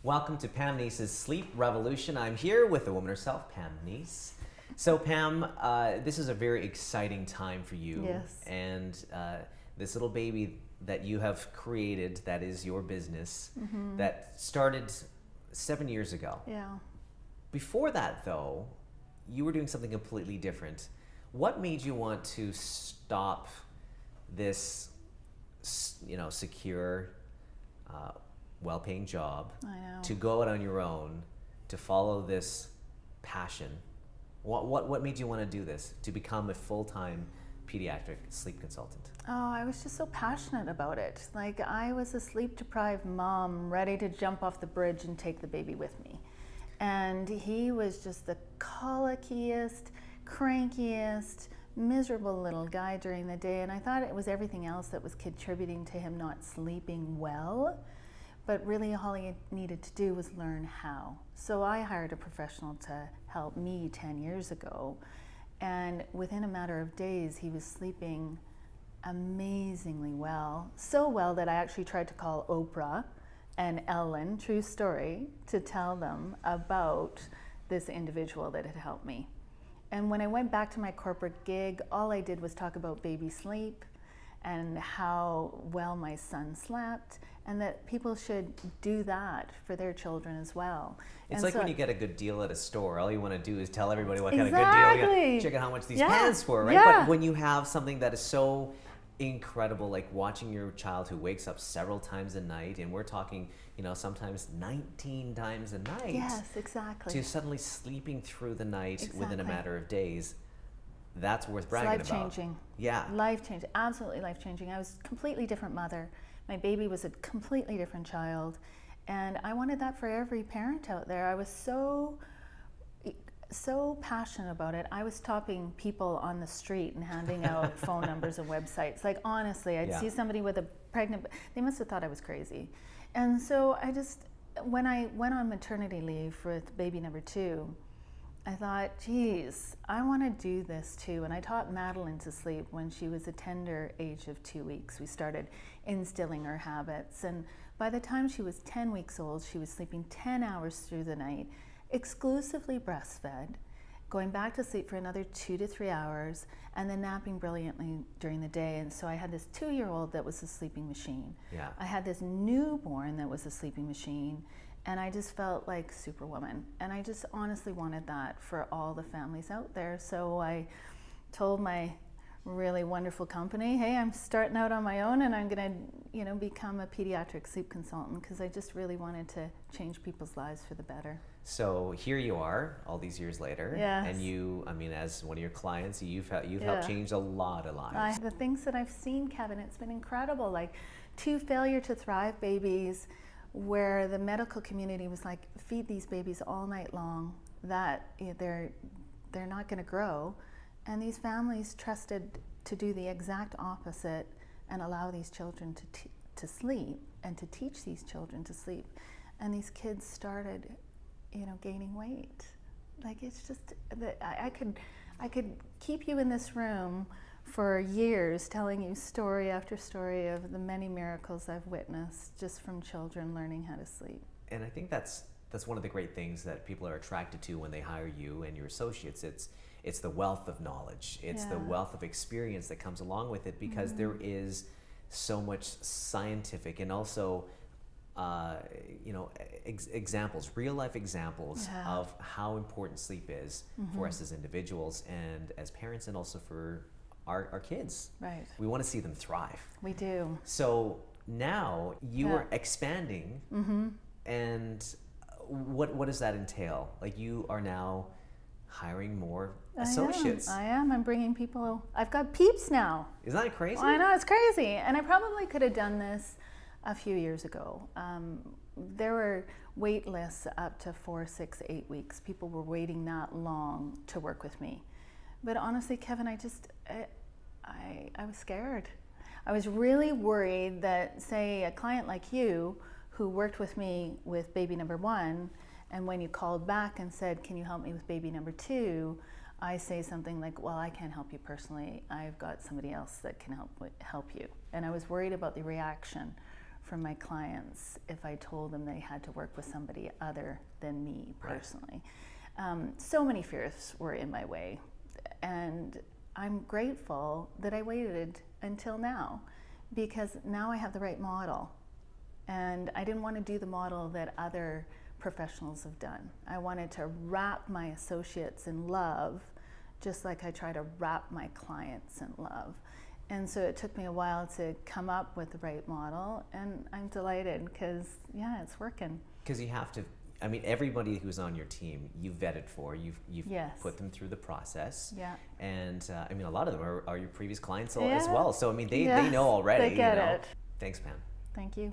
Welcome to Pam Nease's Sleep Revolution. I'm here with the woman herself, Pam Nease. So Pam, this is a very exciting time for you. Yes. And this little baby that you have created, that is your business, that started 7 years ago. Yeah. Before that though, you were doing something completely different. What made you want to stop this, secure, well-paying job, I know. to go out on your own, to follow this passion? What made you want to do this, to become a full-time pediatric sleep consultant? Oh, I was just so passionate about it. Like, I was a sleep-deprived mom ready to jump off the bridge and take the baby with me. And he was just the colickiest, crankiest, miserable little guy during the day. And I thought it was everything else that was contributing to him not sleeping well. But really all he needed to do was learn how. So I hired a professional to help me 10 years ago. And within a matter of days, he was sleeping amazingly well. So well that I actually tried to call Oprah and Ellen, true story, to tell them about this individual that had helped me. And when I went back to my corporate gig, all I did was talk about baby sleep and how well my son slept, and that people should do that for their children as well. It's and like so, when you get a good deal at a store, all you want to do is tell everybody what kind of good Exactly. deal. Check out how much these Yeah. pants were, right? Yeah. But when you have something that is so incredible, like watching your child who wakes up several times a night, and we're talking, sometimes 19 times a night, Yes, exactly. to suddenly sleeping through the night within a Exactly. matter of days, that's worth It's bragging about. life-changing. Yeah. Life-changing, absolutely life-changing. I was a completely different mother. My baby was a completely different child. And I wanted that for every parent out there. I was so passionate about it. I was stopping people on the street and handing out phone numbers and websites. Like, honestly, I'd see somebody with a pregnant, they must have thought I was crazy. And so when I went on maternity leave with baby number 2, I thought, geez, I want to do this too. And I taught Madeline to sleep when she was a tender age of 2 weeks. We started instilling her habits. And by the time she was 10 weeks old, she was sleeping 10 hours through the night, exclusively breastfed, going back to sleep for another 2 to 3 hours, and then napping brilliantly during the day. And so I had this 2-year-old that was a sleeping machine. Yeah. I had this newborn that was a sleeping machine. And I just felt like Superwoman. And I just honestly wanted that for all the families out there. So I told my really wonderful company, hey, I'm starting out on my own, and I'm going to, become a pediatric sleep consultant, because I just really wanted to change people's lives for the better. So here you are, all these years later, Yes. and you, as one of your clients, you've helped change a lot of lives. The things that I've seen, Kevin, it's been incredible. Like 2 failure to thrive babies, where the medical community was like, feed these babies all night long, that they're not going to grow. And these families trusted to do the exact opposite and allow these children to sleep, and to teach these children to sleep. And these kids started, gaining weight. Like, it's just, I could keep you in this room for years telling you story after story of the many miracles I've witnessed just from children learning how to sleep. And I think that's one of the great things that people are attracted to when they hire you and your associates. It's the wealth of knowledge. It's the wealth of experience that comes along with it, because there is so much scientific and also examples, real life examples of how important sleep is for us as individuals and as parents, and also for our kids. Right. We want to see them thrive. We do. So now you are expanding, and what does that entail? Like, you are now hiring more associates. I am. I'm bringing people. I've got peeps now. Isn't that crazy? I know, it's crazy. And I probably could have done this a few years ago. There were wait lists up to 4, 6, 8 weeks. People were waiting that long to work with me. But honestly, Kevin, I was scared. I was really worried that, say, a client like you, who worked with me with baby number 1, and when you called back and said, can you help me with baby number 2, I say something like, well, I can't help you personally. I've got somebody else that can help you. And I was worried about the reaction from my clients if I told them they had to work with somebody other than me personally. So many fears were in my way, and I'm grateful that I waited until now, because now I have the right model, and I didn't want to do the model that other professionals have done. I wanted to wrap my associates in love, just like I try to wrap my clients in love. And so it took me a while to come up with the right model, and I'm delighted because, yeah, it's working. Because you have to, I mean, everybody who's on your team, you've vetted for, you've Yes. put them through the process. Yeah. And I mean, a lot of them are your previous clients as Yeah. well. So, I mean, they Yes, know already. they get you know. it. Thanks, Pam. Thank you.